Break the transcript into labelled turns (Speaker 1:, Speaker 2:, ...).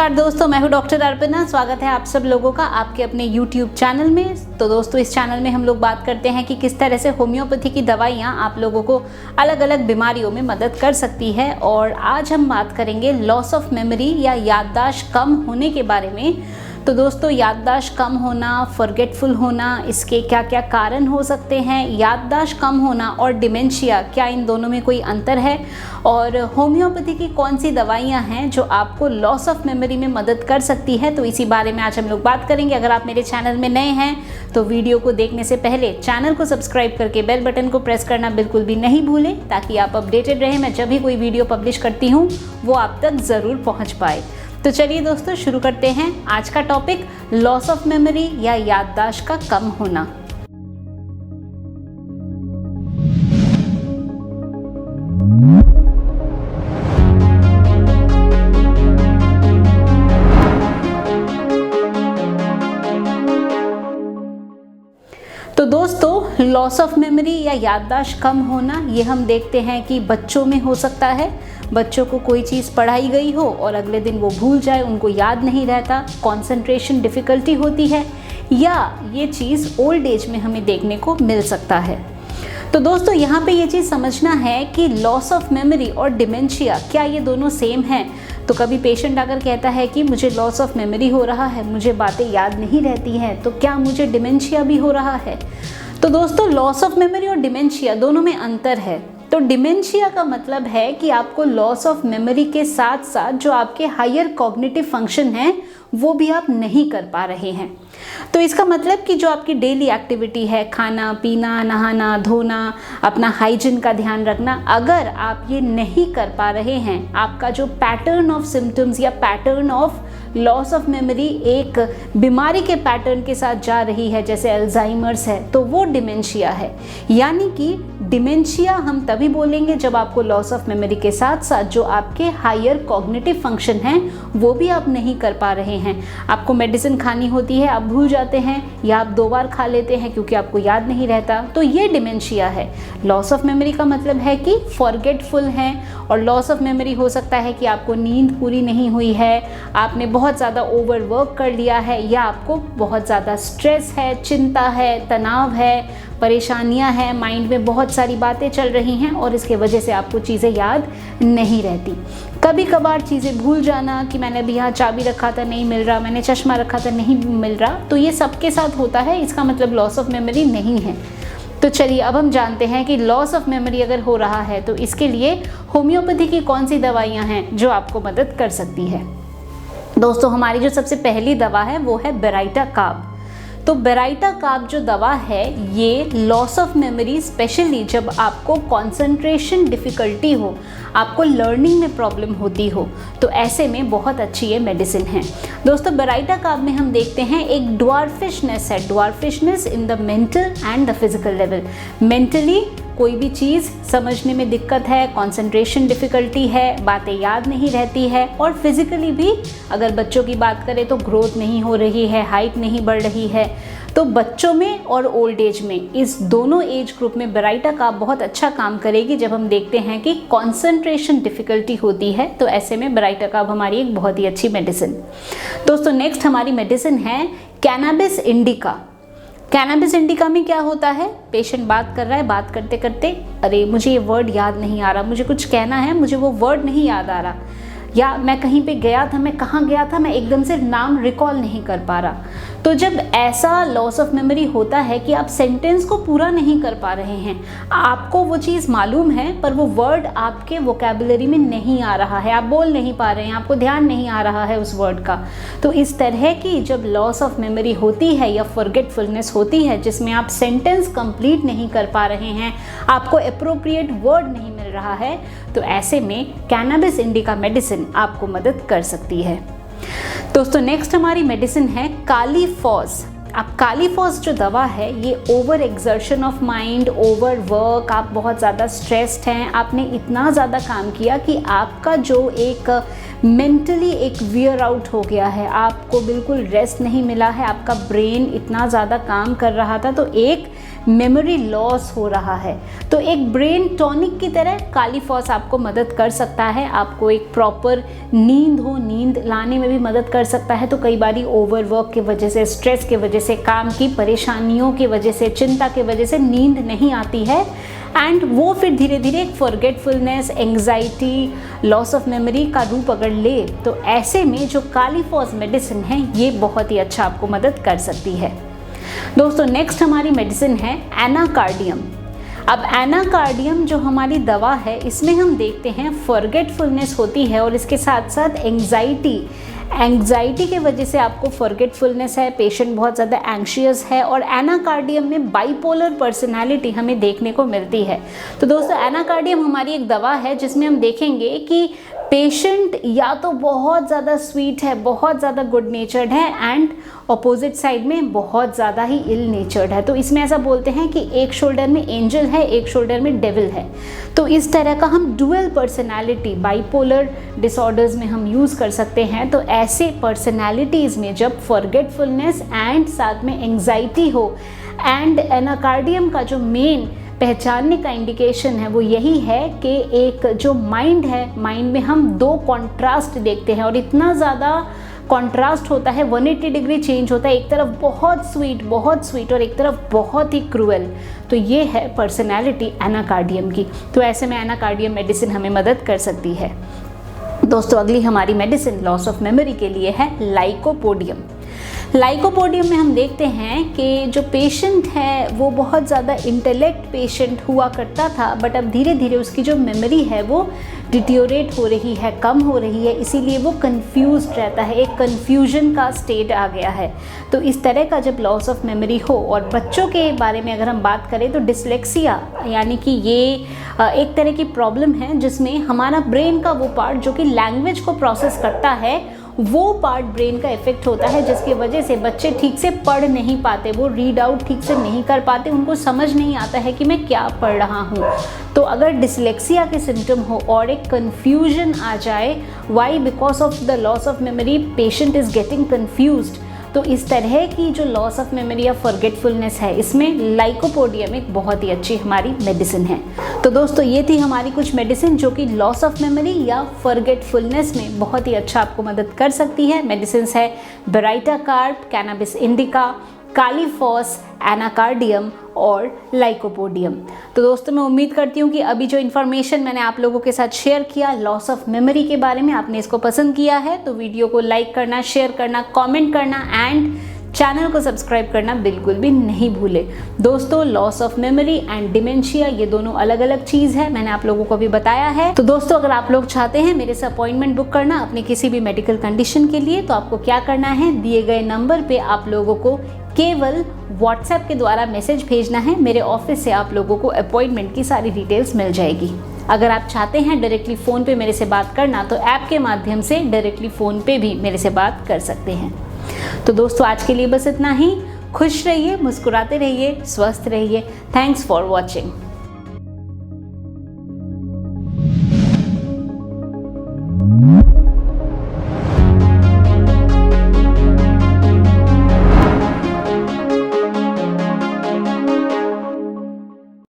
Speaker 1: नमस्कार दोस्तों, मैं हूं डॉक्टर अर्पणा। स्वागत है आप सब लोगों का आपके अपने YouTube चैनल में। तो दोस्तों, इस चैनल में हम लोग बात करते हैं कि किस तरह से होम्योपैथी की दवाइयां आप लोगों को अलग अलग बीमारियों में मदद कर सकती है। और आज हम बात करेंगे लॉस ऑफ मेमोरी या याददाश्त कम होने के बारे में। तो दोस्तों, याददाश्त कम होना, फॉरगेटफुल होना, इसके क्या क्या कारण हो सकते हैं, याददाश्त कम होना और डिमेंशिया, क्या इन दोनों में कोई अंतर है, और होम्योपैथी की कौन सी दवाइयां हैं जो आपको लॉस ऑफ मेमोरी में मदद कर सकती है, तो इसी बारे में आज हम लोग बात करेंगे। अगर आप मेरे चैनल में नए हैं तो वीडियो को देखने से पहले चैनल को सब्सक्राइब करके बेल बटन को प्रेस करना बिल्कुल भी नहीं भूलें, ताकि आप अपडेटेड रहें। मैं जब भी कोई वीडियो पब्लिश करती हूँ वो आप तक ज़रूर पहुँच पाए। तो चलिए दोस्तों, शुरू करते हैं आज का टॉपिक, लॉस ऑफ मेमोरी या याददाश्त का कम होना। तो दोस्तों, लॉस ऑफ मेमोरी या याददाश्त कम होना, ये हम देखते हैं कि बच्चों में हो सकता है। बच्चों को कोई चीज़ पढ़ाई गई हो और अगले दिन वो भूल जाए, उनको याद नहीं रहता, कंसंट्रेशन डिफ़िकल्टी होती है, या ये चीज़ ओल्ड एज में हमें देखने को मिल सकता है। तो दोस्तों, यहाँ पे ये चीज़ समझना है कि लॉस ऑफ मेमोरी और डिमेंशिया, क्या ये दोनों सेम हैं? तो कभी पेशेंट अगर कहता है कि मुझे लॉस ऑफ मेमोरी हो रहा है, मुझे बातें याद नहीं रहती हैं, तो क्या मुझे डिमेंशिया भी हो रहा है? तो दोस्तों, लॉस ऑफ मेमोरी और डिमेंशिया दोनों में अंतर है। तो डिमेंशिया का मतलब है कि आपको लॉस ऑफ मेमोरी के साथ साथ जो आपके हायर कॉग्निटिव फंक्शन हैं वो भी आप नहीं कर पा रहे हैं। तो इसका मतलब कि जो आपकी डेली एक्टिविटी है, खाना पीना, नहाना धोना, अपना हाइजीन का ध्यान रखना, अगर आप ये नहीं कर पा रहे हैं, आपका जो पैटर्न ऑफ सिम्टम्स या pattern of loss of memory एक बीमारी के पैटर्न के साथ जा रही है, जैसे अल्जाइमर्स है, तो वो डिमेंशिया है। यानी कि डिमेंशिया हम तभी बोलेंगे जब आपको लॉस ऑफ मेमोरी के साथ साथ जो आपके हायर कॉग्निटिव फंक्शन हैं वो भी आप नहीं कर पा रहे हैं। आपको मेडिसिन खानी होती है, आप भूल जाते हैं, या आप 2 बार खा लेते हैं क्योंकि आपको याद नहीं रहता, तो ये डिमेंशिया है। लॉस ऑफ मेमोरी का मतलब है कि फॉरगेटफुल हैं, और लॉस ऑफ मेमोरी हो सकता है कि आपको नींद पूरी नहीं हुई है, आपने बहुत ज़्यादा ओवरवर्क कर लिया है, या आपको बहुत ज़्यादा स्ट्रेस है, चिंता है, तनाव है, परेशानियां हैं, माइंड में बहुत सारी बातें चल रही हैं और इसके वजह से आपको चीज़ें याद नहीं रहती। कभी कभार चीज़ें भूल जाना कि मैंने अभी यहाँ चाबी रखा था नहीं मिल रहा, मैंने चश्मा रखा था नहीं मिल रहा, तो ये सबके साथ होता है, इसका मतलब लॉस ऑफ मेमोरी नहीं है। तो चलिए, अब हम जानते हैं कि लॉस ऑफ मेमोरी अगर हो रहा है तो इसके लिए होम्योपैथी की कौन सी दवाइयाँ हैं जो आपको मदद कर सकती है। दोस्तों, हमारी जो सबसे पहली दवा है वो है बेराइटाकाब। तो बेराइटाकाब जो दवा है ये लॉस ऑफ मेमोरी, स्पेशली जब आपको कंसंट्रेशन डिफ़िकल्टी हो, आपको लर्निंग में प्रॉब्लम होती हो, तो ऐसे में बहुत अच्छी ये मेडिसिन है। दोस्तों, बेराइटाकाब में हम देखते हैं एक ड्वार्फिशनेस है, dwarfishness in the mental and the physical level. Mentally कोई भी चीज़ समझने में दिक्कत है, कंसंट्रेशन डिफ़िकल्टी है, बातें याद नहीं रहती है, और फिज़िकली भी अगर बच्चों की बात करें तो ग्रोथ नहीं हो रही है, हाइट नहीं बढ़ रही है, तो बच्चों में और ओल्ड एज में, इस दोनों एज ग्रुप में बेराइटाकाब बहुत अच्छा काम करेगी। जब हम देखते हैं कि कंसंट्रेशन डिफ़िकल्टी होती है तो ऐसे में बेराइटाकाब हमारी एक बहुत ही अच्छी मेडिसिन। दोस्तों, नेक्स्ट हमारी मेडिसिन है कैनाबिस इंडिका। कैनाबिस इंडिका में क्या होता है, पेशेंट बात कर रहा है, बात करते करते अरे मुझे ये वर्ड याद नहीं आ रहा, मुझे कुछ कहना है, मुझे वो वर्ड नहीं याद आ रहा, या मैं कहीं पे गया था, मैं कहाँ गया था, मैं एकदम से नाम रिकॉल नहीं कर पा रहा। तो जब ऐसा लॉस ऑफ मेमोरी होता है कि आप सेंटेंस को पूरा नहीं कर पा रहे हैं, आपको वो चीज़ मालूम है पर वो वर्ड आपके वोकैबुलरी में नहीं आ रहा है, आप बोल नहीं पा रहे हैं, आपको ध्यान नहीं आ रहा है उस वर्ड का, तो इस तरह की जब लॉस ऑफ मेमोरी होती है या फॉरगेटफुलनेस होती है जिसमें आप सेंटेंस कंप्लीट नहीं कर पा रहे हैं, आपको एप्रोप्रिएट वर्ड नहीं मिल रहा है, तो ऐसे में कैनाबिस इंडिका मेडिसिन आपको मदद कर सकती है। दोस्तों, नेक्स्ट हमारी मेडिसिन है कालीफॉस। अब कालीफॉस जो दवा है ये over exertion of mind, over work, आप बहुत ज़्यादा स्ट्रेस्ड हैं, आपने इतना ज़्यादा काम किया कि आपका जो एक मेंटली एक वियर आउट हो गया है, आपको बिल्कुल रेस्ट नहीं मिला है, आपका ब्रेन इतना ज़्यादा काम कर रहा था, तो एक मेमोरी लॉस हो रहा है। तो एक ब्रेन टॉनिक की तरह कालीफॉस आपको मदद कर सकता है। आपको एक प्रॉपर नींद लाने में भी मदद कर सकता है। तो कई बार ओवरवर्क की वजह से, स्ट्रेस की वजह से, काम की परेशानियों की वजह से, चिंता की वजह से नींद नहीं आती है एंड वो फिर धीरे धीरे एक forgetfulness, anxiety, loss of memory का रूप अगर ले, तो ऐसे में जो कालीफॉस मेडिसिन है ये बहुत ही अच्छा आपको मदद कर सकती है। दोस्तों नेक्स्ट हमारी मेडिसिन है एनाकार्डियम। अब एनाकार्डियम जो हमारी दवा है, इसमें हम देखते हैं फॉरगेटफुलनेस होती है और इसके साथ साथ एंग्जाइटी के वजह से आपको फॉरगेटफुलनेस है, पेशेंट बहुत ज़्यादा एंग्शियस है और एनाकार्डियम में बाइपोलर पर्सनालिटी हमें देखने को मिलती है। तो दोस्तों एनाकार्डियम हमारी एक दवा है जिसमें हम देखेंगे कि पेशेंट या तो बहुत ज़्यादा स्वीट है, बहुत ज़्यादा गुड नेचर्ड है एंड अपोजिट साइड में बहुत ज़्यादा ही इल नेचर्ड है। तो इसमें ऐसा बोलते हैं कि एक शोल्डर में एंजल है, एक शोल्डर में डेविल है। तो इस तरह का हम डुअल पर्सनालिटी बाइपोलर डिसऑर्डर्स में हम यूज़ कर सकते हैं। तो ऐसे पर्सनालिटीज़ में जब फॉरगेटफुलनेस एंड साथ में एंग्जाइटी हो एंड एनाकार्डियम का जो मेन पहचानने का इंडिकेशन है वो यही है कि एक जो माइंड है, माइंड में हम दो कॉन्ट्रास्ट देखते हैं और इतना ज़्यादा कॉन्ट्रास्ट होता है, 180 डिग्री चेंज होता है। एक तरफ बहुत स्वीट और एक तरफ बहुत ही क्रूएल। तो ये है पर्सनैलिटी एनाकार्डियम की। तो ऐसे में एनाकार्डियम मेडिसिन हमें मदद कर सकती है। दोस्तों अगली हमारी मेडिसिन लॉस ऑफ मेमोरी के लिए है लाइकोपोडियम। लाइकोपोडियम में हम देखते हैं कि जो पेशेंट है वो बहुत ज़्यादा इंटेलेक्ट पेशेंट हुआ करता था, बट अब धीरे धीरे उसकी जो मेमोरी है वो डिटियोरेट हो रही है, कम हो रही है, इसीलिए वो कंफ्यूज्ड रहता है, एक कन्फ्यूजन का स्टेट आ गया है। तो इस तरह का जब लॉस ऑफ मेमोरी हो, और बच्चों के बारे में अगर हम बात करें तो डिसलेक्सिया यानी कि ये एक तरह की प्रॉब्लम है जिसमें हमारा ब्रेन का वो पार्ट जो कि लैंग्वेज को प्रोसेस करता है, वो पार्ट ब्रेन का इफेक्ट होता है, जिसकी वजह से बच्चे ठीक से पढ़ नहीं पाते, वो रीड आउट ठीक से नहीं कर पाते, उनको समझ नहीं आता है कि मैं क्या पढ़ रहा हूँ। तो अगर डिसलेक्सिया के सिम्टम हो और एक कन्फ्यूजन आ जाए, why because of the loss of memory patient is getting confused, तो इस तरह की जो लॉस ऑफ मेमोरी या फॉरगेटफुलनेस है, इसमें लाइकोपोडियम एक बहुत ही अच्छी हमारी मेडिसिन है। तो दोस्तों ये थी हमारी कुछ मेडिसिन जो कि लॉस ऑफ मेमोरी या फॉरगेटफुलनेस में बहुत ही अच्छा आपको मदद कर सकती है। मेडिसिन है baryta carp, cannabis indica, Kali phos, Anacardium और लाइकोपोडियम। तो दोस्तों मैं उम्मीद करती हूँ कि अभी जो इन्फॉर्मेशन मैंने आप लोगों के साथ शेयर किया लॉस ऑफ मेमोरी के बारे में, आपने इसको पसंद किया है। तो वीडियो को लाइक करना, शेयर करना, कमेंट करना एंड चैनल को सब्सक्राइब करना बिल्कुल भी नहीं भूले। दोस्तों loss of memory and dementia ये दोनों अलग अलग चीज़ है, मैंने आप लोगों को भी बताया है। तो दोस्तों अगर आप लोग चाहते हैं मेरे से अपॉइंटमेंट बुक करना अपने किसी भी मेडिकल कंडीशन के लिए, तो आपको क्या करना है, दिए गए नंबर पे आप लोगों को केवल व्हाट्सएप के द्वारा मैसेज भेजना है। मेरे ऑफिस से आप लोगों को अपॉइंटमेंट की सारी डिटेल्स मिल जाएगी। अगर आप चाहते हैं डायरेक्टली फ़ोन पे मेरे से बात करना, तो ऐप के माध्यम से डायरेक्टली फ़ोन पे भी मेरे से बात कर सकते हैं। तो दोस्तों आज के लिए बस इतना ही। खुश रहिए, मुस्कुराते रहिए, स्वस्थ रहिए। Thanks for watching.